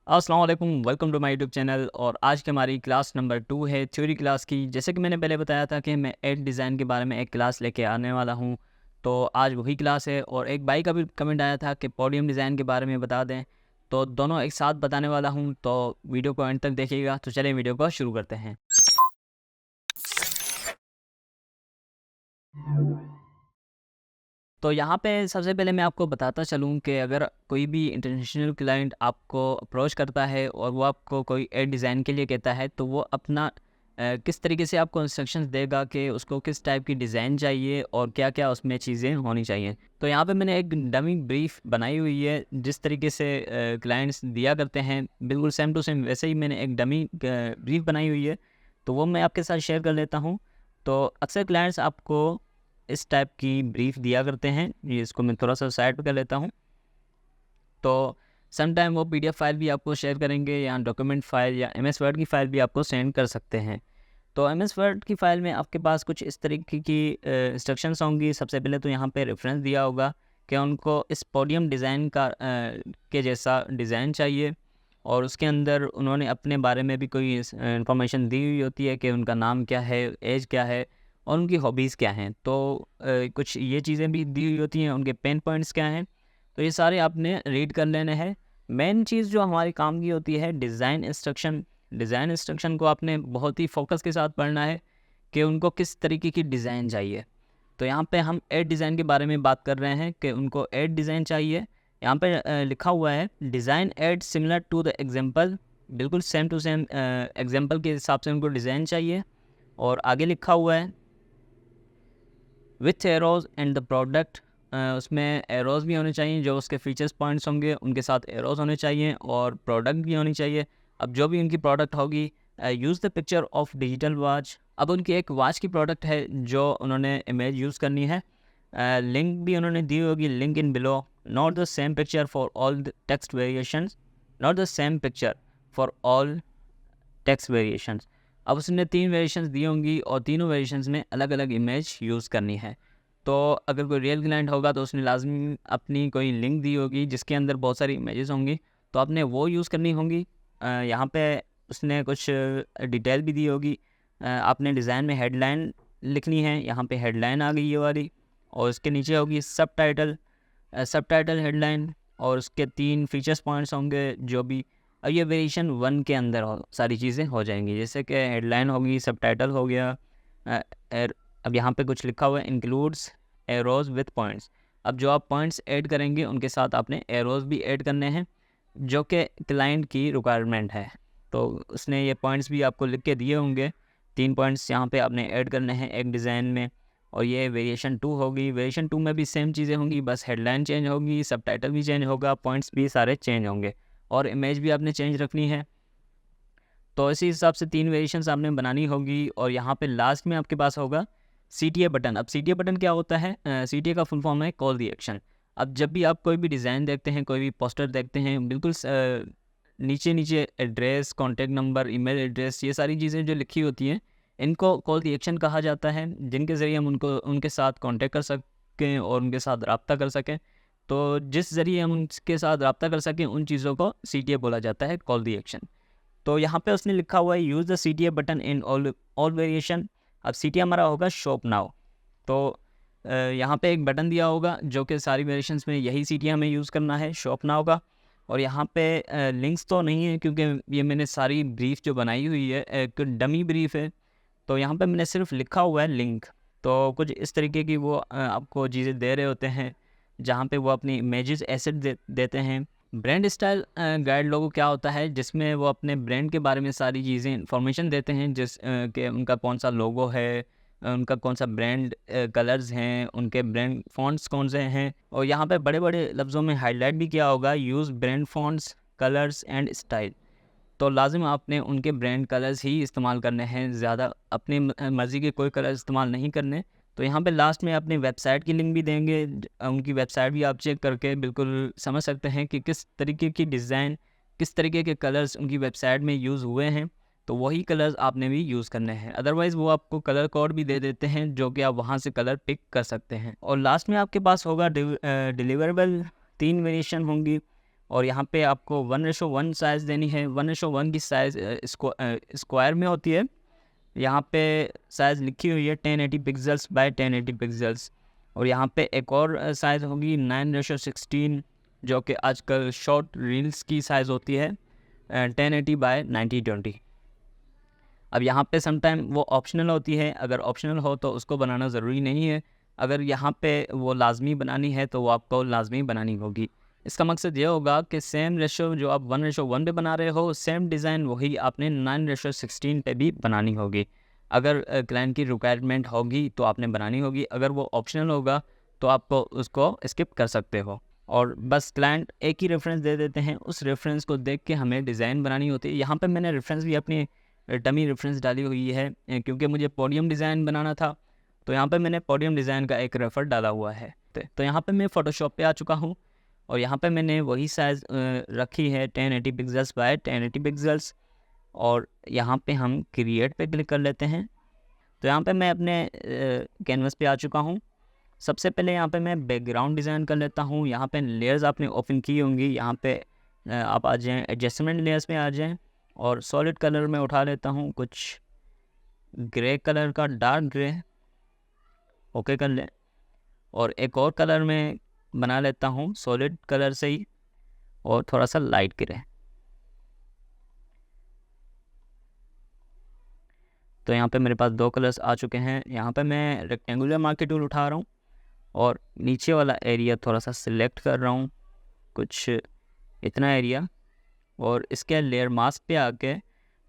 अस्सलाम वालेकुम, welcome to my YouTube channel. और आज की हमारी क्लास नंबर 2 है थ्योरी क्लास की। जैसे कि मैंने पहले बताया था कि मैं एड डिज़ाइन के बारे में एक क्लास लेके आने वाला हूं, तो आज वही क्लास है। और एक भाई का भी कमेंट आया था कि पोडियम डिज़ाइन के बारे में बता दें, तो दोनों एक साथ बताने वाला हूं। तो वीडियो को एंड तक देखिएगा। तो चलिए वीडियो को शुरू करते हैं। तो यहाँ पे सबसे पहले मैं आपको बताता चलूँ कि अगर कोई भी इंटरनेशनल क्लाइंट आपको अप्रोच करता है और वो आपको कोई एड डिज़ाइन के लिए कहता है, तो वो अपना किस तरीके से आपको इंस्ट्रक्शंस देगा कि उसको किस टाइप की डिज़ाइन चाहिए और क्या-क्या उसमें चीज़ें होनी चाहिए। तो यहाँ पे मैंने एक डमी ब्रीफ बनाई हुई है, जिस तरीके से क्लाइंट्स दिया करते हैं, बिल्कुल सेम टू सेम वैसे ही मैंने एक डमी ब्रीफ बनाई हुई है। तो वो मैं आपके साथ शेयर कर लेता हूँ। तो अक्सर क्लाइंट्स आपको इस टाइप की ब्रीफ दिया करते हैं। ये इसको मैं थोड़ा-सा साइड पे कर लेता हूँ। तो सम टाइम वो पीडीएफ फाइल भी आपको शेयर करेंगे, या डॉक्यूमेंट फाइल या एमएस वर्ड की फाइल भी आपको सेंड कर सकते हैं। तो एमएस वर्ड की फाइल में आपके पास कुछ इस तरीके की इंस्ट्रक्शंस होंगी। सबसे पहले तो यहाँ पे रेफरेंस दिया होगा कि उनको इस पोडियम डिज़ाइन का के जैसा डिज़ाइन चाहिए, और उसके अंदर उन्होंने अपने बारे में भी कोई इंफॉर्मेशन दी हुई होती है कि उनका नाम क्या है, एज क्या है और उनकी हॉबीज़ क्या हैं। तो कुछ ये चीज़ें भी दी हुई होती हैं, उनके पेन पॉइंट्स क्या हैं। तो ये सारे आपने रीड कर लेने हैं। मेन चीज़ जो हमारे काम की होती है, डिज़ाइन इंस्ट्रक्शन। डिज़ाइन इंस्ट्रक्शन को आपने बहुत ही फोकस के साथ पढ़ना है कि उनको किस तरीके की डिज़ाइन चाहिए। तो यहाँ पे हम एड डिज़ाइन के बारे में बात कर रहे हैं कि उनको एड डिज़ाइन चाहिए। यहाँ पे लिखा हुआ है designed similar to the example. बिल्कुल सेम टू सेम एग्जांपल के हिसाब से उनको डिज़ाइन चाहिए। और आगे लिखा हुआ है with arrows and the product. उसमें एरोज़ भी होने चाहिए, जो उसके फीचर्स पॉइंट्स होंगे उनके साथ एरोज़ होने चाहिए, और प्रोडक्ट भी होनी चाहिए। अब जो भी उनकी प्रोडक्ट होगी, use the picture of digital watch. अब उनकी एक वॉच की प्रोडक्ट है जो उन्होंने इमेज यूज़ करनी है। लिंक भी उन्होंने दी होगी, link in below. Not the same picture for all the text variations. Not the same picture for all text variations. अब उसने 3 वेरिएशंस दी होंगी और तीनों वेरिएशंस में अलग-अलग इमेज यूज़ करनी है। तो अगर कोई रियल क्लाइंट होगा तो उसने लाज़मी अपनी कोई लिंक दी होगी जिसके अंदर बहुत सारी इमेजेस होंगी, तो आपने वो यूज़ करनी होंगी। यहाँ पे उसने कुछ डिटेल भी दी होगी। आपने डिज़ाइन में हेडलाइन लिखनी है। यहाँ पे हेडलाइन आ गई ये वाली, और उसके नीचे होगी सबटाइटल। सबटाइटल हेडलाइन, और उसके 3 फीचर्स पॉइंट्स होंगे जो भी। अब ये वेरिएशन 1 के अंदर हो सारी चीज़ें हो जाएंगी, जैसे कि हेडलाइन होगी, सबटाइटल हो गया। अ, एर अब यहाँ पे कुछ लिखा हुआ है इंक्लूड्स एरोज़ विथ पॉइंट्स। अब जो आप पॉइंट्स ऐड करेंगे उनके साथ आपने एरोज़ भी ऐड करने हैं, जो कि क्लाइंट की रिक्वायरमेंट है। तो उसने ये पॉइंट्स भी आपको लिख के दिए होंगे। 3 पॉइंट्स यहाँ पे आपने ऐड करने हैं एक डिज़ाइन में। और ये वेरिएशन 2 होगी। वेरिएशन 2 में भी सेम चीज़ें होंगी, बस हेडलाइन चेंज होगी, सबटाइटल भी चेंज होगा, पॉइंट्स भी सारे चेंज होंगे, और इमेज भी आपने चेंज रखनी है। तो इसी हिसाब से 3 वेरिएशंस आपने बनानी होगी। और यहाँ पे लास्ट में आपके पास होगा सीटीए बटन। अब सीटीए बटन क्या होता है? सीटीए का फुल फॉर्म है कॉल दी एक्शन। अब जब भी आप कोई भी डिज़ाइन देखते हैं, कोई भी पोस्टर देखते हैं, बिल्कुल नीचे नीचे address, contact number, email address, ये सारी चीज़ें जो लिखी होती हैं, इनको कॉल दी एक्शन कहा जाता है, जिनके ज़रिए हम उनको उनके साथ कॉन्टैक्ट कर सकें और उनके साथ रब्ता कर सकें। तो जिस ज़रिए हम उनके साथ रब्ता कर सकें, उन चीज़ों को सीटीए बोला जाता है, कॉल दी एक्शन। तो यहाँ पे उसने लिखा हुआ है use the CTA button in all all variation. अब सीटीए हमारा होगा शॉप नाउ। तो यहाँ पे एक बटन दिया होगा जो कि सारी वेरिएशंस में यही सीटीए हमें यूज़ करना है, शॉप नाउ का। और यहाँ पे लिंक्स तो नहीं है, क्योंकि ये मैंने सारी ब्रीफ जो बनाई हुई है एक डमी ब्रीफ है। तो यहाँ पे मैंने सिर्फ लिखा हुआ है लिंक। तो कुछ इस तरीके की वो आपको चीज़ें दे रहे होते हैं, जहाँ पे वो अपनी इमेजेस एसेट देते हैं। ब्रांड स्टाइल गाइड लोगो क्या होता है, जिसमें वो अपने ब्रांड के बारे में सारी चीज़ें इन्फॉर्मेशन देते हैं, कि उनका कौन सा लोगो है, उनका कौन सा ब्रांड कलर्स हैं, उनके ब्रांड फ़ॉन्ट्स कौन से हैं। और यहाँ पे बड़े बड़े लफ्ज़ों में हाईलाइट भी किया होगा use brand fonts colours and style. तो लाज़िम आपने उनके ब्रांड कलर्स ही इस्तेमाल करने हैं, ज़्यादा अपनी मर्ज़ी के कोई कलर इस्तेमाल नहीं करने। तो यहाँ पे लास्ट में अपनी वेबसाइट की लिंक भी देंगे। उनकी वेबसाइट भी आप चेक करके बिल्कुल समझ सकते हैं कि किस तरीके की डिज़ाइन, किस तरीके के कलर्स उनकी वेबसाइट में यूज़ हुए हैं। तो वही कलर्स आपने भी यूज़ करने हैं। अदरवाइज़ वो आपको कलर कोड भी दे देते हैं, जो कि आप वहाँ से कलर पिक कर सकते हैं। और लास्ट में आपके पास होगा डिलीवरेबल। 3 वेरिएशन होंगी, और यहाँ पे आपको 1:1 साइज़ देनी है। 1:1 की साइज़ स्क्वायर में होती है। यहाँ पे साइज़ लिखी हुई है 1080 पिक्सल्स बाय 1080 पिक्सल्स। और यहाँ पे एक और साइज़ होगी 9:16, जो कि आजकल शॉर्ट रील्स की साइज़ होती है 1080 बाय 1920। अब यहाँ पे समटाइम वो ऑप्शनल होती है, अगर ऑप्शनल हो तो उसको बनाना ज़रूरी नहीं है। अगर यहाँ पे वो लाजमी बनानी है तो वो आपको लाजमी बनानी होगी। इसका मकसद ये होगा कि सेम रेशो जो आप 1:1 पे बना रहे हो, सेम डिज़ाइन वही आपने 9:16 पे भी बनानी होगी। अगर क्लाइंट की रिक्वायरमेंट होगी तो आपने बनानी होगी, अगर वो ऑप्शनल होगा तो आप उसको स्किप कर सकते हो। और बस क्लाइंट एक ही रेफरेंस दे देते हैं, उस रेफरेंस को देख के हमें डिज़ाइन बनानी होती है। यहाँ पे मैंने रेफरेंस भी अपनी डमी रेफरेंस डाली हुई है क्योंकि मुझे पोडियम डिज़ाइन बनाना था, तो यहाँ पे मैंने पोडियम डिज़ाइन का एक रेफर डाला हुआ है। तो यहाँ पे मैं फ़ोटोशॉप पे आ चुका हूँ और यहाँ पे मैंने वही साइज़ रखी है 1080 पिक्सल्स बाय 1080 पिक्सल्स। और यहाँ पे हम क्रिएट पे क्लिक कर लेते हैं। तो यहाँ पे मैं अपने कैनवस पे आ चुका हूँ। सबसे पहले यहाँ पे मैं बैकग्राउंड डिज़ाइन कर लेता हूँ। यहाँ पे लेयर्स आपने ओपन की होंगी, यहाँ पे आप आ जाएँ एडजस्टमेंट लेयर्स में आ जाएँ और सॉलिड कलर में उठा लेता हूँ कुछ ग्रे कलर का, डार्क ग्रे, ओके कर लें। और एक और कलर में बना लेता हूँ सॉलिड कलर से ही और थोड़ा सा लाइट ग्रे। तो यहाँ पे मेरे पास 2 कलर्स आ चुके हैं। यहाँ पे मैं रेक्टेंगुलर मार्कर टूल उठा रहा हूँ और नीचे वाला एरिया थोड़ा सा सिलेक्ट कर रहा हूँ, कुछ इतना एरिया। और इसके लेयर मास्क पे आके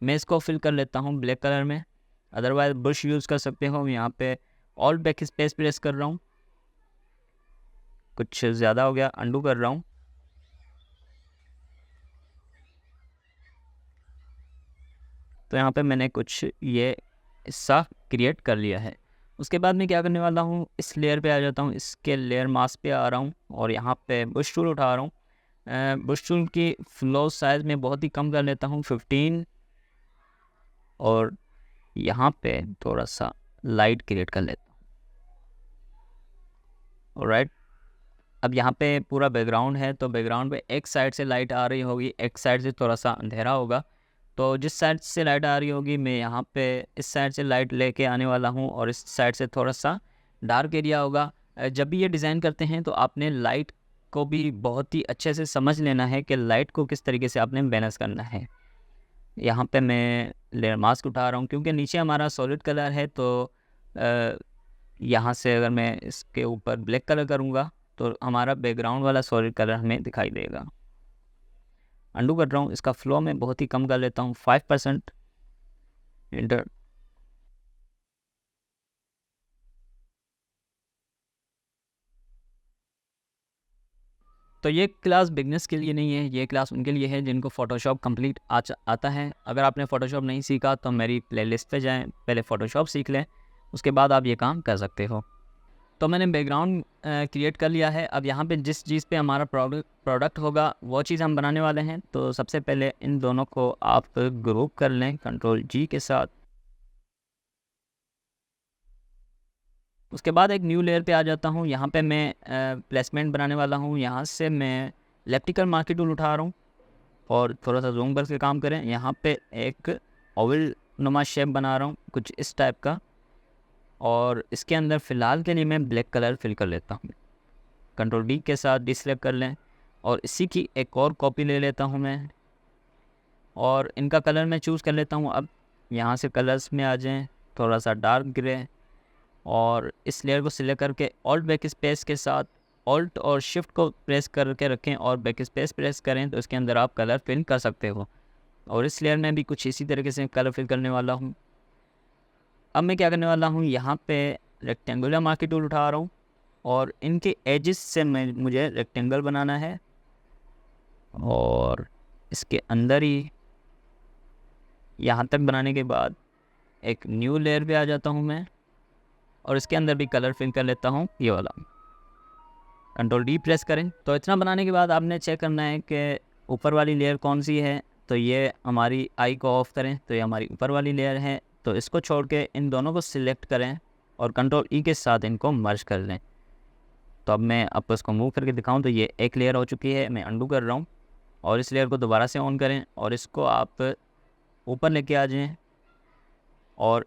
मैं इसको फिल कर लेता हूँ ब्लैक कलर में। अदरवाइज ब्रश यूज़ कर सकते हो। यहाँ पे ऑल बैक स्पेस प्रेस कर रहा हूँ, कुछ ज़्यादा हो गया, अंडू कर रहा हूँ। तो यहाँ पे मैंने कुछ ये हिस्सा क्रिएट कर लिया है। उसके बाद मैं क्या करने वाला हूँ, इस लेयर पे आ जाता हूँ, इसके लेयर मास्क पे आ रहा हूँ और यहाँ पे ब्रश टूल उठा रहा हूँ। ब्रश टूल की फ्लो साइज़ में बहुत ही कम कर लेता हूँ 15 और यहाँ पे थोड़ा सा लाइट क्रिएट कर लेता हूँ। ऑलराइट, अब यहाँ पे पूरा बैकग्राउंड है तो बैकग्राउंड पे एक साइड से लाइट आ रही होगी, एक साइड से थोड़ा सा अंधेरा होगा। तो जिस साइड से लाइट आ रही होगी मैं यहाँ पे इस साइड से लाइट लेके आने वाला हूँ और इस साइड से थोड़ा सा डार्क एरिया होगा। जब भी ये डिज़ाइन करते हैं तो आपने लाइट को भी बहुत ही अच्छे से समझ लेना है कि लाइट को किस तरीके से आपने बैलेंस करना है। यहाँ पे मैं लेयर मास्क उठा रहा हूँ क्योंकि नीचे हमारा सॉलिड कलर है, तो यहाँ से अगर मैं इसके ऊपर ब्लैक कलर करूँगा तो हमारा बैकग्राउंड वाला सॉलिड कलर हमें दिखाई देगा। अंडू कर रहा हूँ, इसका फ्लो में बहुत ही कम कर लेता हूँ 5%। इंटर। तो ये क्लास बिगनर्स के लिए नहीं है, ये क्लास उनके लिए है जिनको फ़ोटोशॉप कंप्लीट आता है। अगर आपने फ़ोटोशॉप नहीं सीखा तो मेरी प्लेलिस्ट पे जाएं, पहले फ़ोटोशॉप सीख लें, उसके बाद आप ये काम कर सकते हो। तो मैंने बैकग्राउंड क्रिएट कर लिया है। अब यहाँ पे जिस चीज़ पे हमारा प्रोडक्ट होगा वो चीज़ हम बनाने वाले हैं। तो सबसे पहले इन दोनों को आप ग्रुप कर लें Ctrl+G के साथ। उसके बाद एक न्यू लेयर पे आ जाता हूँ। यहाँ पे मैं प्लेसमेंट बनाने वाला हूँ। यहाँ से मैं इलेक्ट्रिकल मार्कर टूल उठा रहा हूँ और थोड़ा सा जूम करके काम करें। यहाँ पे एक ओवल नुमा शेप बना रहा हूँ कुछ इस टाइप का और इसके अंदर फ़िलहाल के लिए मैं ब्लैक कलर फिल कर लेता हूँ। Ctrl+D के साथ डिसेलेक्ट कर लें और इसी की एक और कॉपी ले लेता हूँ मैं और इनका कलर मैं चूज़ कर लेता हूँ। अब यहाँ से कलर्स में आ जाएं, थोड़ा सा डार्क ग्रे, और इस लेयर को सिलेक्ट करके ऑल्ट बैक स्पेस के साथ ऑल्ट और शिफ्ट को प्रेस करके रखें और बैक स्पेस प्रेस करें तो इसके अंदर आप कलर फिल कर सकते हो। और इस लेयर में भी कुछ इसी तरीके से कलर फिल करने वाला हूँ। अब मैं क्या करने वाला हूँ, यहाँ पे रेक्टेंगुलर मार्कर टूल उठा रहा हूँ और इनके एजेस से मुझे रेक्टेंगल बनाना है और इसके अंदर ही यहाँ तक बनाने के बाद एक न्यू लेयर पे आ जाता हूँ मैं और इसके अंदर भी कलर फिल कर लेता हूँ, ये वाला। Ctrl+D प्रेस करें। तो इतना बनाने के बाद आपने चेक करना है कि ऊपर वाली लेयर कौन सी है। तो ये हमारी आई को ऑफ करें, तो ये हमारी ऊपर वाली लेयर है। तो इसको छोड़ के इन दोनों को सिलेक्ट करें और Ctrl+E के साथ इनको मर्ज कर लें। तो अब मैं आपको इसको मूव करके दिखाऊं तो ये एक लेयर हो चुकी है। मैं अंडू कर रहा हूँ और इस लेयर को दोबारा से ऑन करें और इसको आप ऊपर लेके आ जाएं। और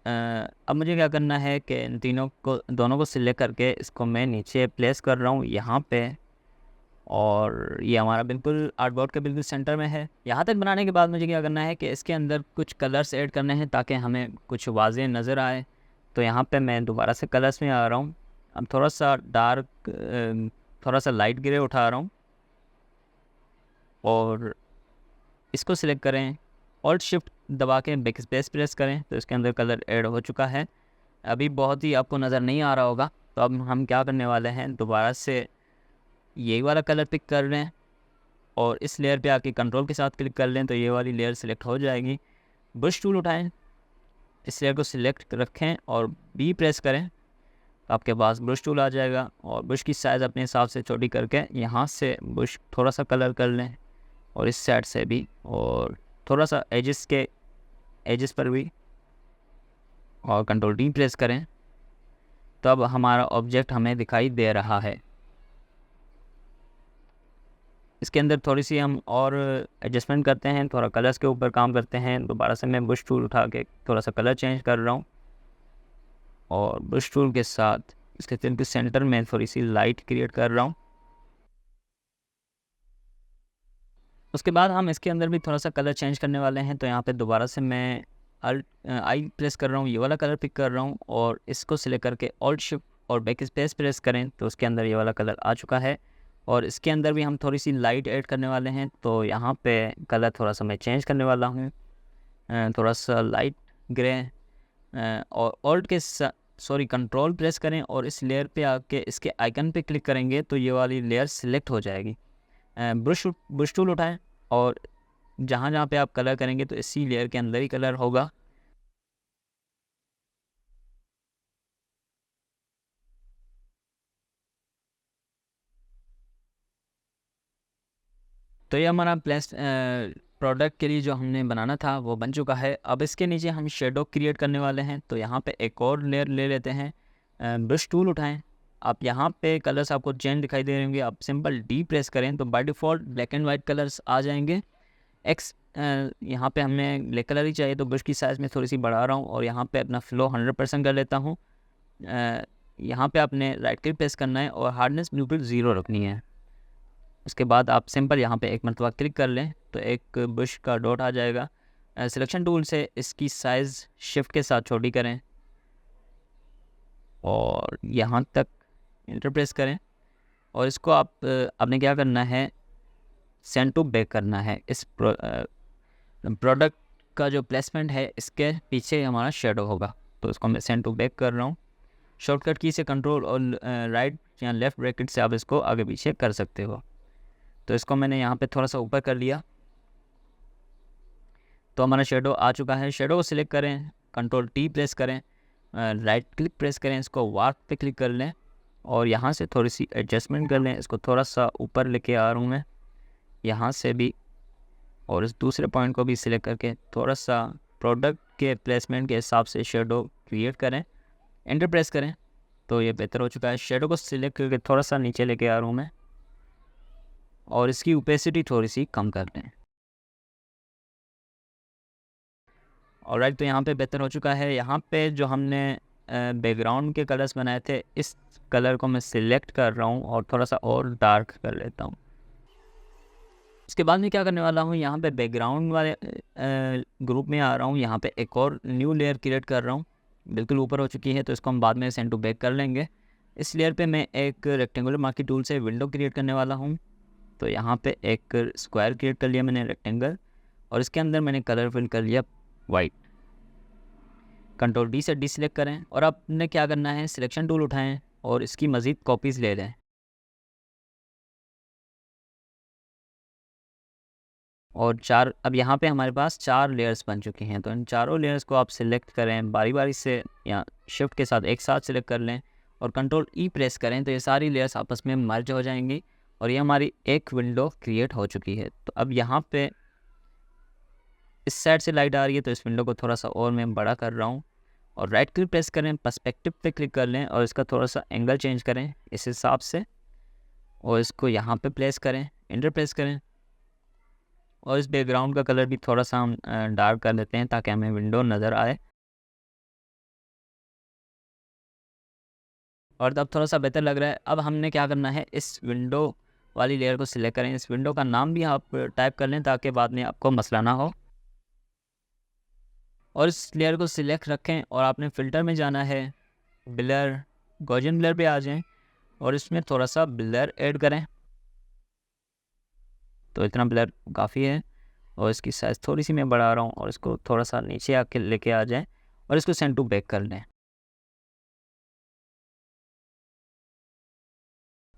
अब मुझे क्या करना है कि इन दोनों को सिलेक्ट करके इसको मैं नीचे प्लेस कर रहा हूँ यहाँ पे, और ये हमारा बिल्कुल आर्टबोर्ड के बिल्कुल सेंटर में है। यहाँ तक बनाने के बाद मुझे क्या करना है कि इसके अंदर कुछ कलर्स ऐड करने हैं ताकि हमें कुछ वाज़ेह नज़र आए। तो यहाँ पे मैं दोबारा से कलर्स में आ रहा हूँ। अब थोड़ा सा डार्क, थोड़ा सा लाइट ग्रे उठा रहा हूँ और इसको सिलेक्ट करें, ऑल्ट शिफ्ट दबा के बैक स्पेस प्रेस करें तो इसके अंदर कलर ऐड हो चुका है। अभी बहुत ही आपको नज़र नहीं आ रहा होगा, तो अब हम क्या करने वाले हैं, दोबारा से यही वाला कलर पिक कर लें और इस लेयर पे आके कंट्रोल के साथ क्लिक कर लें तो ये वाली लेयर सिलेक्ट हो जाएगी। ब्रश टूल उठाएं, इस लेयर को सिलेक्ट रखें और बी प्रेस करें तो आपके पास ब्रश टूल आ जाएगा। और ब्रश की साइज़ अपने हिसाब से छोटी करके यहाँ से ब्रश थोड़ा सा कलर कर लें और इस साइड से भी, और थोड़ा सा एजेस पर भी, और कंट्रोल डी प्रेस करें तो अब हमारा ऑब्जेक्ट हमें दिखाई दे रहा है। इसके अंदर थोड़ी सी हम और एडजस्टमेंट करते हैं, थोड़ा कलर्स के ऊपर काम करते हैं। दोबारा से मैं ब्रश टूल उठा के थोड़ा सा कलर चेंज कर रहा हूँ और ब्रश टूल के साथ इसके बिल्कुल सेंटर में थोड़ी सी लाइट क्रिएट कर रहा हूँ। उसके बाद हम इसके अंदर भी थोड़ा सा कलर चेंज करने वाले हैं। तो यहाँ पे दोबारा से मैं आई प्रेस कर रहा हूँ, ये वाला कलर पिक कर रहा हूँ और इसको सिलेक्ट करके ऑल्ट शिफ्ट और बैक स्पेस प्रेस करें तो उसके अंदर ये वाला कलर आ चुका है। और इसके अंदर भी हम थोड़ी सी लाइट ऐड करने वाले हैं, तो यहाँ पे कलर थोड़ा सा मैं चेंज करने वाला हूँ, थोड़ा सा लाइट ग्रे, और ऑल्ट के कंट्रोल प्रेस करें और इस लेयर पे आके इसके आइकन पे क्लिक करेंगे तो ये वाली लेयर सिलेक्ट हो जाएगी। ब्रश टूल उठाएं और जहाँ जहाँ पे आप कलर करेंगे तो इसी लेयर के अंदर ही कलर होगा। तो ये हमारा प्रोडक्ट के लिए जो हमने बनाना था वो बन चुका है। अब इसके नीचे हम शेडो क्रिएट करने वाले हैं, तो यहाँ पे एक और लेयर ले लेते हैं। ब्रश टूल उठाएं, आप यहाँ पे कलर्स आपको चेंज दिखाई दे रहे होंगे, आप सिंपल डी प्रेस करें तो by default black and white colours आ जाएंगे। यहाँ पे हमें ब्लैक कलर ही चाहिए तो ब्रश की साइज़ में थोड़ी सी बढ़ा रहा हूँ और यहाँ पे अपना फ्लो 100% कर लेता हूँ। यहाँ पे आपने राइट क्लिक प्रेस करना है और हार्डनेस बिल्कुल 0 रखनी है। उसके बाद आप सिंपल यहाँ पे एक मरतबा क्लिक कर लें तो एक ब्रश का डॉट आ जाएगा। सिलेक्शन टूल से इसकी साइज़ शिफ्ट के साथ छोटी करें और यहाँ तक इंटर प्रेस करें और इसको आपने क्या करना है, सेंड टू बैक करना है। इस प्रोडक्ट का जो प्लेसमेंट है इसके पीछे हमारा शेडो होगा, तो इसको मैं सेंड टू बैक कर रहा हूँ। शॉर्टकट की से कंट्रोल और राइट या लेफ़्ट ब्रैकेट से आप इसको आगे पीछे कर सकते हो। तो इसको मैंने यहाँ पे थोड़ा सा ऊपर कर लिया तो हमारा शेडो आ चुका है। शेडो को सिलेक्ट करें, कंट्रोल टी प्रेस करें, राइट क्लिक प्रेस करें, इसको वार्प पे क्लिक कर लें और यहाँ से थोड़ी सी एडजस्टमेंट कर लें। इसको थोड़ा सा ऊपर लेके आ रहा हूँ मैं यहाँ से भी, और इस दूसरे पॉइंट को भी सिलेक्ट करके थोड़ा सा प्रोडक्ट के प्लेसमेंट के हिसाब से शेडो क्रिएट करें, एंटर प्रेस करें तो ये बेहतर हो चुका है। शेडो को सिलेक्ट करके थोड़ा सा नीचे लेके आ रहा हूँ मैं और इसकी ओपेसिटी थोड़ी सी कम कर दें। ऑलराइट, तो यहाँ पे बेहतर हो चुका है। यहाँ पे जो हमने बैकग्राउंड के कलर्स बनाए थे इस कलर को मैं सिलेक्ट कर रहा हूँ और थोड़ा सा और डार्क कर लेता हूँ। इसके बाद मैं क्या करने वाला हूँ, यहाँ पे बैकग्राउंड वाले ग्रुप में आ रहा हूँ, यहाँ पे एक और न्यू लेयर क्रिएट कर रहा हूँ। बिल्कुल ऊपर हो चुकी है तो इसको हम बाद में सेंड टू बैक कर लेंगे। इस लेयर पे मैं एक रेक्टेंगुलर मार्की टूल से विंडो क्रिएट करने वाला हूँ। तो यहाँ पे एक स्क्वायर क्रिएट कर लिया मैंने रेक्टेंगल और इसके अंदर मैंने कलर फिल कर लिया वाइट। कंट्रोल डी से डिसलेक्ट करें और आपने क्या करना है, सिलेक्शन टूल उठाएं और इसकी मज़ीद कॉपीज़ ले लें और अब यहाँ पे हमारे पास 4 लेयर्स बन चुकी हैं। तो इन चारों लेयर्स को आप सिलेक्ट करें बारी बारी से या शिफ्ट के साथ एक साथ सिलेक्ट कर लें और कंट्रोल ई प्रेस करें तो ये सारी लेयर्स आपस में मर्ज हो जाएंगी और ये हमारी एक विंडो क्रिएट हो चुकी है। तो अब यहाँ पे इस साइड से लाइट आ रही है तो इस विंडो को थोड़ा सा और मैं बड़ा कर रहा हूँ और राइट क्लिक प्रेस करें, पर्सपेक्टिव पे क्लिक कर लें और इसका थोड़ा सा एंगल चेंज करें इस हिसाब से और इसको यहाँ पे प्लेस करें, एंटर प्रेस करें और इस बैकग्राउंड का कलर भी थोड़ा सा हम डार्क कर लेते हैं ताकि हमें विंडो नज़र आए। और अब थोड़ा सा बेहतर लग रहा है। अब हमने क्या करना है, इस विंडो वाली लेयर को सिलेक्ट करें। इस विंडो का नाम भी आप टाइप कर लें ताकि बाद में आपको मसला ना हो। और इस लेयर को सिलेक्ट रखें और आपने फ़िल्टर में जाना है, ब्लर, गॉसियन ब्लर पे आ जाएं और इसमें थोड़ा सा ब्लर ऐड करें। तो इतना ब्लर काफ़ी है और इसकी साइज़ थोड़ी सी मैं बढ़ा रहा हूँ और इसको थोड़ा सा नीचे आके लेके आ जाएं और इसको सेंड टू बैक कर लें।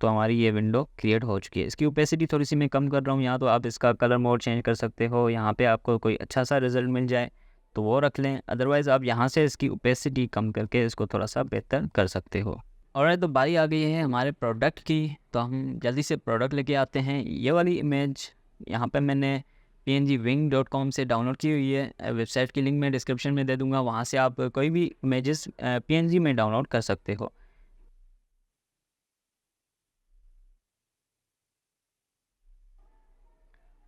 तो हमारी ये विंडो क्रिएट हो चुकी है। इसकी ओपेसिटी थोड़ी सी मैं कम कर रहा हूँ यहाँ, तो आप इसका कलर मोड चेंज कर सकते हो। यहाँ पे आपको कोई अच्छा सा रिज़ल्ट मिल जाए तो वो रख लें, अदरवाइज़ आप यहाँ से इसकी ओपेसिटी कम करके इसको थोड़ा सा बेहतर कर सकते हो। और तो बारी आ गई है हमारे प्रोडक्ट की, तो हम जल्दी से प्रोडक्ट लेके आते हैं। ये वाली इमेज यहाँ पे मैंने pngwing.com से डाउनलोड की हुई है। वेबसाइट की लिंक मैं डिस्क्रिप्शन में दे दूँगा, वहाँ से आप कोई भी इमेजेस png में डाउनलोड कर सकते हो।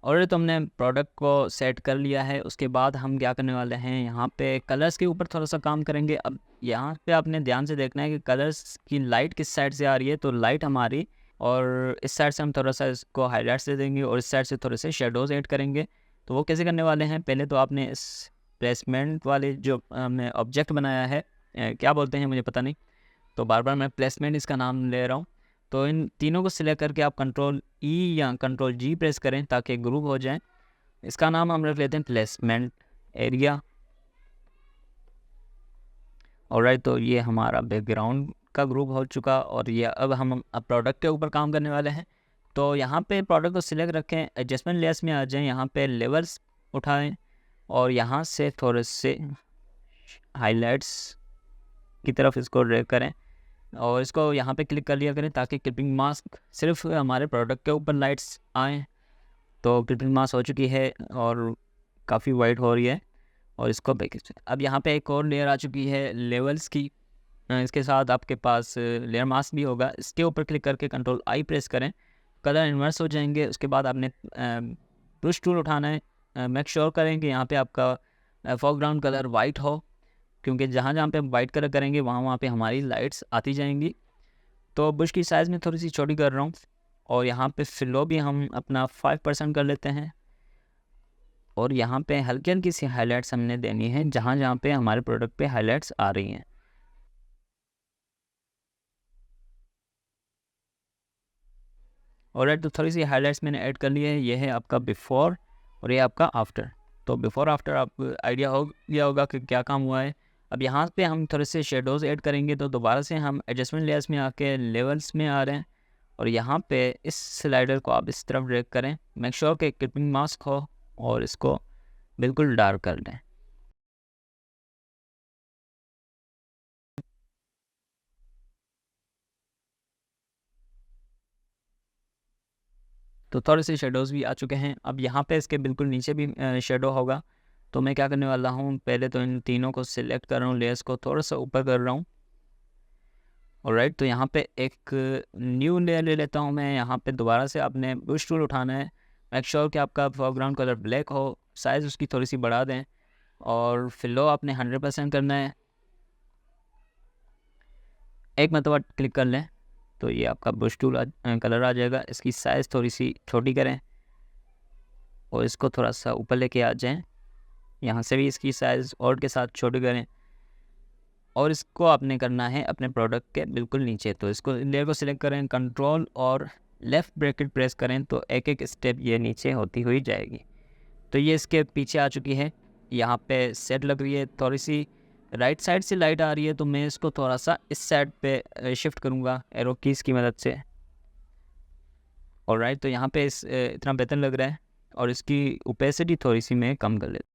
और तो हमने प्रोडक्ट को सेट कर लिया है। उसके बाद हम क्या करने वाले हैं, यहाँ पे कलर्स के ऊपर थोड़ा सा काम करेंगे। अब यहाँ पे आपने ध्यान से देखना है कि कलर्स की लाइट किस साइड से आ रही है। तो लाइट हमारी, और इस साइड से हम थोड़ा सा इसको हाईलाइट्स दे देंगे और इस साइड से थोड़े से शेडोज़ ऐड करेंगे। तो वो कैसे करने वाले हैं, पहले तो आपने इस प्लेसमेंट वाले जो हमने ऑब्जेक्ट बनाया है, क्या बोलते हैं मुझे पता नहीं, तो बार बार मैं प्लेसमेंट इसका नाम ले रहा हूँ। तो इन तीनों को सिलेक्ट करके आप कंट्रोल ई या कंट्रोल जी प्रेस करें ताकि ग्रुप हो जाए। इसका नाम हम रख लेते हैं प्लेसमेंट एरिया। ऑलराइट, तो ये हमारा बैकग्राउंड का ग्रुप हो चुका। और ये अब हम प्रोडक्ट के ऊपर काम करने वाले हैं। तो यहाँ पे प्रोडक्ट को सिलेक्ट रखें, एडजस्टमेंट लेयर्स में आ जाएं, यहाँ पे लेवल्स उठाएं और यहाँ से थोड़े से हाईलाइट्स की तरफ इसको ड्रैग करें और इसको यहाँ पे क्लिक कर लिया करें ताकि क्लिपिंग मास्क सिर्फ हमारे प्रोडक्ट के ऊपर लाइट्स आएँ। तो क्लिपिंग मास्क हो चुकी है और काफ़ी वाइट हो रही है और इसको बैक। अब यहाँ पे एक और लेयर आ चुकी है लेवल्स की। इसके साथ आपके पास लेयर मास्क भी होगा। इसके ऊपर क्लिक करके कंट्रोल आई प्रेस करें, कलर इन्वर्स हो जाएंगे। उसके बाद आपने ब्रश टूल उठाना है। मेक श्योर करें कि यहाँ पे आपका फोरग्राउंड कलर वाइट हो, क्योंकि जहाँ जहाँ पे हम वाइट कलर करेंगे वहाँ वहाँ पे हमारी लाइट्स आती जाएंगी। तो ब्रश की साइज़ में थोड़ी सी छोटी कर रहा हूँ और यहाँ पे फिलो भी हम अपना 5% कर लेते हैं। और यहाँ पे हल्की हल्की सी हाइलाइट्स हमने देनी है जहाँ जहाँ पे हमारे प्रोडक्ट पे हाइलाइट्स आ रही हैं। और तो थोड़ी सी हाइलाइट्स मैंने ऐड कर ली है। ये है आपका बिफ़ोर और ये आपका आफ्टर। तो बिफ़ोर आफ्टर आपको आइडिया हो गया होगा कि क्या काम हुआ है। अब यहाँ पे हम थोड़े से शेडोज़ ऐड करेंगे। तो दोबारा से हम एडजस्टमेंट लेयर्स में आके लेवल्स में आ रहे हैं और यहाँ पे इस स्लाइडर को आप इस तरफ ड्रैग करें। मेक श्योर कि क्लिपिंग मास्क हो और इसको बिल्कुल डार्क कर दें। तो थोड़े से शेडोज़ भी आ चुके हैं। अब यहाँ पे इसके बिल्कुल नीचे भी शेडो होगा। तो मैं क्या करने वाला हूँ, पहले तो इन तीनों को सिलेक्ट कर रहा हूँ, लेयर्स को थोड़ा सा ऊपर कर रहा हूँ। ऑलराइट, तो यहाँ पे एक न्यू लेयर ले लेता हूँ मैं। यहाँ पे दोबारा से आपने ब्रश टूल उठाना है। मेक श्योर कि आपका फोरग्राउंड कलर ब्लैक हो, साइज़ उसकी थोड़ी सी बढ़ा दें और फिलो आपने 100% करना है। एक मरतबा क्लिक कर लें तो ये आपका ब्रश टूल कलर आ जाएगा। इसकी साइज़ थोड़ी सी छोटी करें और इसको थोड़ा सा ऊपर लेके आ जाएं। यहाँ से भी इसकी साइज़ और के साथ छोटी करें और इसको आपने करना है अपने प्रोडक्ट के बिल्कुल नीचे। तो इसको लेयर को सिलेक्ट करें, कंट्रोल और लेफ़्ट ब्रैकेट प्रेस करें तो एक एक स्टेप ये नीचे होती हुई जाएगी। तो ये इसके पीछे आ चुकी है। यहाँ पे सेट लग रही है, थोड़ी सी राइट साइड से लाइट आ रही है, तो मैं इसको थोड़ा सा इस साइड पे शिफ्ट करूँगा एरो कीज़ की मदद से। ऑलराइट, तो यहाँ पे इतना बेहतर लग रहा है और इसकी ओपेसिटी थोड़ी सी मैं कम कर लेता।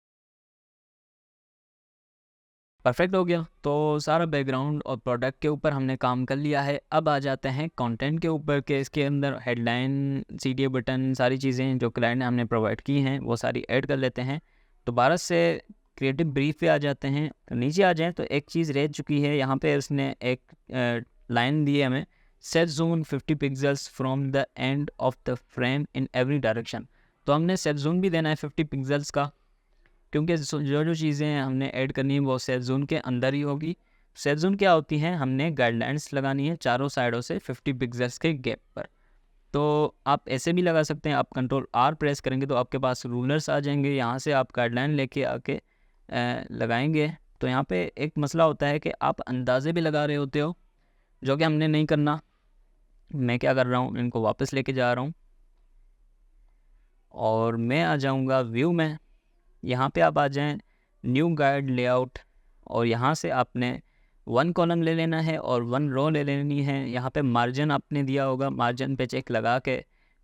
परफेक्ट हो गया। तो सारा बैकग्राउंड और प्रोडक्ट के ऊपर हमने काम कर लिया है। अब आ जाते हैं कंटेंट के ऊपर के इसके अंदर हेडलाइन, सीडीए बटन, सारी चीज़ें जो क्लाइंट ने हमने प्रोवाइड की हैं वो सारी ऐड कर लेते हैं। दोबारा से क्रिएटिव ब्रीफ पे आ जाते हैं। तो नीचे आ जाएं तो एक चीज़ रह चुकी है। यहाँ पे उसने एक लाइन दी है हमें, set zoom 50 pixels from the end of the frame in every direction. तो हमने सेफ जोन भी देना है 50 पिक्सल्स का, क्योंकि जो जो चीज़ें हमने ऐड करनी है वो सेफ जोन के अंदर ही होगी। सेफ जोन क्या होती है, हमने गाइडलाइंस लगानी है चारों साइडों से 50 पिक्सल्स के गैप पर। तो आप ऐसे भी लगा सकते हैं, आप कंट्रोल आर प्रेस करेंगे तो आपके पास रूलर्स आ जाएंगे, यहाँ से आप गाइडलाइन लेके आके लगाएंगे। तो यहाँ पे एक मसला होता है कि आप अंदाजे भी लगा रहे होते हो, जो कि हमने नहीं करना। मैं क्या कर रहा हूँ, इनको वापस लेके जा रहा हूँ और मैं आ जाऊँगा व्यू में। यहाँ पे आप आ जाएं न्यू गाइड लेआउट, और यहाँ से आपने 1 कॉलम ले लेना है और 1 रो ले लेनी है। यहाँ पे मार्जिन आपने दिया होगा, मार्जिन पे चेक लगा के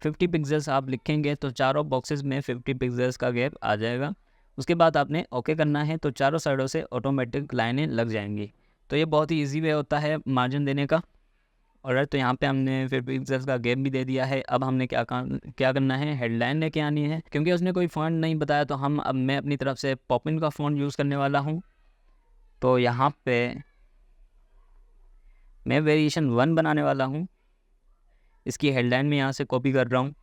50 पिक्सल्स आप लिखेंगे तो चारों बॉक्सेस में 50 पिक्सल्स का गैप आ जाएगा। उसके बाद आपने ओके करना है, तो चारों साइडों से ऑटोमेटिक लाइनें लग जाएंगी। तो ये बहुत ही ईजी वे होता है मार्जिन देने का। और तो यहाँ पे हमने 50 पिक्सल्स का गैप भी दे दिया है। अब हमने क्या करना है, हेडलाइन लेके आनी है। क्योंकि उसने कोई फ़ॉन्ट नहीं बताया तो मैं अपनी तरफ से पॉपिन का फ़ॉन्ट यूज़ करने वाला हूँ। तो यहाँ पे मैं वेरिएशन 1 बनाने वाला हूँ। इसकी हेडलाइन में यहाँ से कॉपी कर रहा हूँ,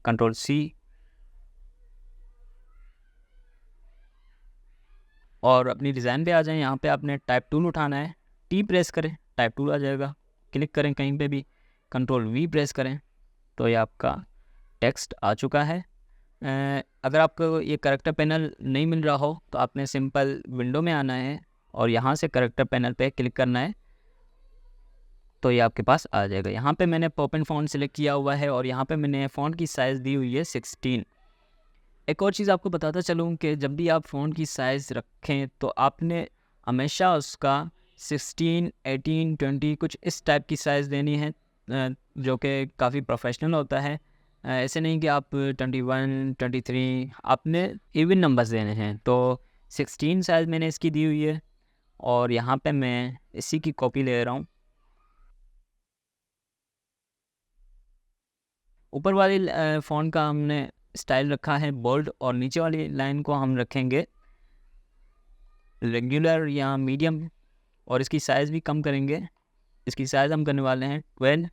कंट्रोल C, और अपनी डिज़ाइन पे आ जाएं। यहाँ पे आपने टाइप टूल उठाना है, T प्रेस करें, टाइप टूल आ जाएगा। क्लिक करें कहीं पे भी, कंट्रोल V प्रेस करें, तो ये आपका टेक्स्ट आ चुका है। अगर आपको ये करेक्टर पैनल नहीं मिल रहा हो तो आपने सिंपल विंडो में आना है और यहाँ से करेक्टर पैनल पे क्लिक करना है, तो ये आपके पास आ जाएगा। यहाँ पे मैंने पॉपिन फ़ॉन्ट सेलेक्ट किया हुआ है और यहाँ पे मैंने फ़ॉन्ट की साइज़ दी हुई है 16। एक और चीज़ आपको बताता चलूँ कि जब भी आप फ़ॉन्ट की साइज़ रखें तो आपने हमेशा उसका 16, 18, 20 कुछ इस टाइप की साइज़ देनी है, जो कि काफ़ी प्रोफेशनल होता है। ऐसे नहीं कि आप 21, 23, आपने इवन नंबर्स देने हैं। तो 16 साइज़ मैंने इसकी दी हुई है और यहाँ पे मैं इसी की कॉपी ले रहा हूँ। ऊपर वाली फ़ॉन्ट का हमने स्टाइल रखा है बोल्ड, और नीचे वाली लाइन को हम रखेंगे रेगुलर या मीडियम, और इसकी साइज़ भी कम करेंगे। इसकी साइज़ हम करने वाले हैं 12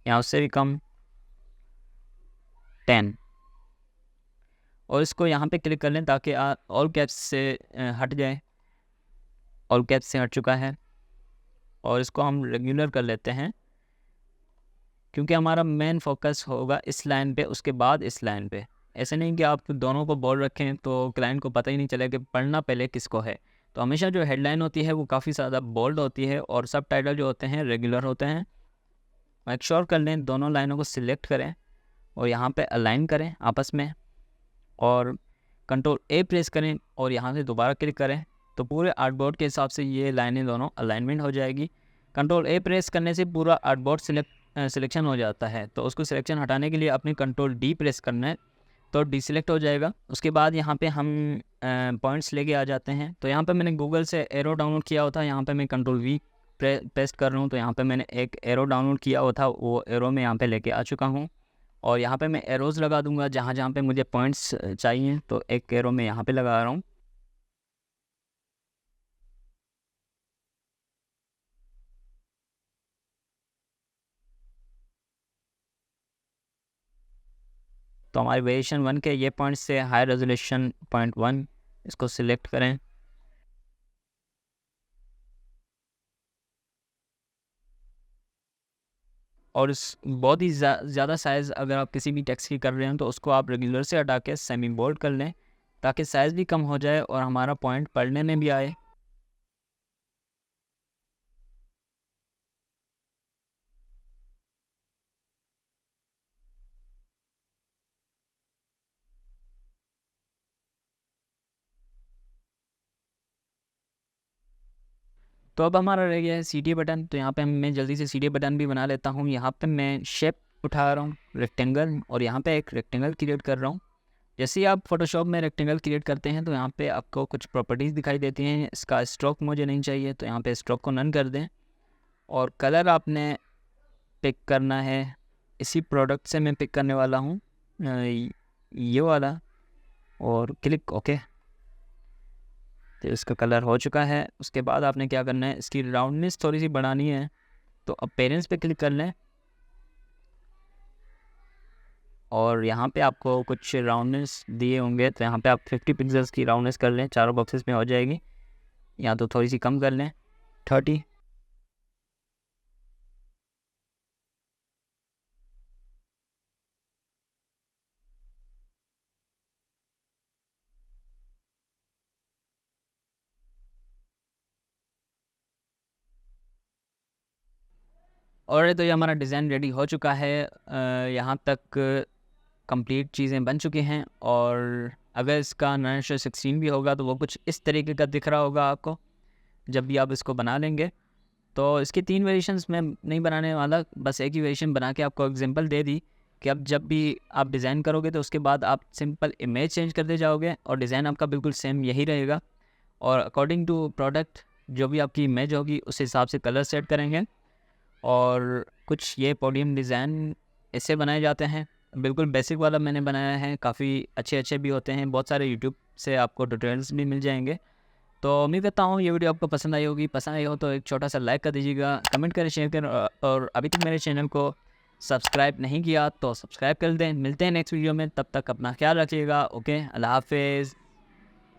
या उससे भी कम 10, और इसको यहाँ पे क्लिक कर लें ताकि ऑल कैप्स से हट जाए। ऑल कैप्स से हट चुका है और इसको हम रेगुलर कर लेते हैं, क्योंकि हमारा मेन फोकस होगा इस लाइन पे, उसके बाद इस लाइन पे। ऐसे नहीं कि आप दोनों को बोल्ड रखें तो क्लाइंट को पता ही नहीं चले कि पढ़ना पहले किसको है। तो हमेशा जो हेडलाइन होती है वो काफ़ी ज़्यादा बोल्ड होती है और सब टाइटल जो होते हैं रेगुलर होते हैं। मेक श्योर कर लें दोनों लाइनों को सिलेक्ट करें और यहाँ पे अलाइन करें आपस में, और कंट्रोल A प्रेस करें और यहाँ से दोबारा क्लिक करें, तो पूरे आर्टबोर्ड के हिसाब से ये लाइनें दोनों अलाइनमेंट हो जाएगी। कंट्रोल A प्रेस करने से पूरा आर्टबोर्ड सिलेक्शन हो जाता है, तो उसको सिलेक्शन हटाने के लिए अपने कंट्रोल D प्रेस करना है, तो डिसेलेक्ट हो जाएगा। उसके बाद यहाँ पे हम पॉइंट्स लेके आ जाते हैं। तो यहाँ पे मैंने गूगल से एरो डाउनलोड किया हुआ था, यहाँ पे मैं कंट्रोल V पेस्ट कर रहा हूँ। तो यहाँ पे मैंने एक एरो डाउनलोड किया हुआ था, वो एरो मैं यहाँ पे लेके आ चुका हूँ, और यहाँ पे मैं एरोज़ लगा दूँगा जहाँ जहाँ पे मुझे पॉइंट्स चाहिए। तो एक एरो मैं यहाँ पे लगा रहा हूँ। तो हमारे वेरिएशन 1 के ये पॉइंट्स से हाई रेजोल्यूशन पॉइंट 1 इसको सिलेक्ट करें, और इस बहुत ही ज़्यादा साइज़ अगर आप किसी भी टेक्स्ट की कर रहे हैं तो उसको आप रेगुलर से हटा के सेमी बोल्ड कर लें, ताकि साइज़ भी कम हो जाए और हमारा पॉइंट पढ़ने में भी आए। तो अब हमारा रह गया है CD बटन। तो यहाँ पे मैं जल्दी से CD बटन भी बना लेता हूँ। यहाँ पे मैं शेप उठा रहा हूँ रेक्टेंगल, और यहाँ पे एक रेक्टेंगल क्रिएट कर रहा हूँ। जैसे ही आप फोटोशॉप में रेक्टेंगल क्रिएट करते हैं तो यहाँ पे आपको कुछ प्रॉपर्टीज़ दिखाई देती हैं। इसका स्ट्रोक मुझे नहीं चाहिए, तो यहाँ पे स्ट्रोक को नन कर दें, और कलर आपने पिक करना है। इसी प्रोडक्ट से मैं पिक करने वाला हूँ ये वाला, और क्लिक ओके। तो इसका कलर हो चुका है। उसके बाद आपने क्या करना है, इसकी राउंडनेस थोड़ी सी बढ़ानी है, तो अब पेरेंट्स पे क्लिक कर लें और यहाँ पे आपको कुछ राउंडनेस दिए होंगे, तो यहाँ पे आप 50 पिक्सल्स की राउंडनेस कर लें, चारों बॉक्सेस में हो जाएगी, या तो थोड़ी सी कम कर लें 30। और तो ये हमारा डिज़ाइन रेडी हो चुका है। यहाँ तक कंप्लीट चीज़ें बन चुकी हैं, और अगर इसका नाइट्रो 16 भी होगा तो वो कुछ इस तरीके का दिख रहा होगा आपको जब भी आप इसको बना लेंगे। तो इसकी 3 वेरिएशंस मैं नहीं बनाने वाला, बस एक ही वेरिएशन बना के आपको एग्जांपल दे दी कि अब जब भी आप डिज़ाइन करोगे तो उसके बाद आप सिंपल इमेज चेंज करते जाओगे और डिज़ाइन आपका बिल्कुल सेम यही रहेगा। और अकॉर्डिंग टू प्रोडक्ट जो भी आपकी इमेज होगी उस हिसाब से कलर सेट करेंगे। और कुछ ये पोडियम डिज़ाइन इससे बनाए जाते हैं, बिल्कुल बेसिक वाला मैंने बनाया है, काफ़ी अच्छे अच्छे भी होते हैं, बहुत सारे यूट्यूब से आपको ट्यूटोरियल्स भी मिल जाएंगे। तो उम्मीद करता हूँ ये वीडियो आपको पसंद आई होगी। पसंद आई हो तो एक छोटा सा लाइक कर दीजिएगा, कमेंट करें, शेयर करें, और अभी तक मेरे चैनल को सब्सक्राइब नहीं किया तो सब्सक्राइब कर दें। मिलते हैं नेक्स्ट वीडियो में, तब तक अपना ख्याल रखिएगा। ओके, अल्लाह हाफिज़।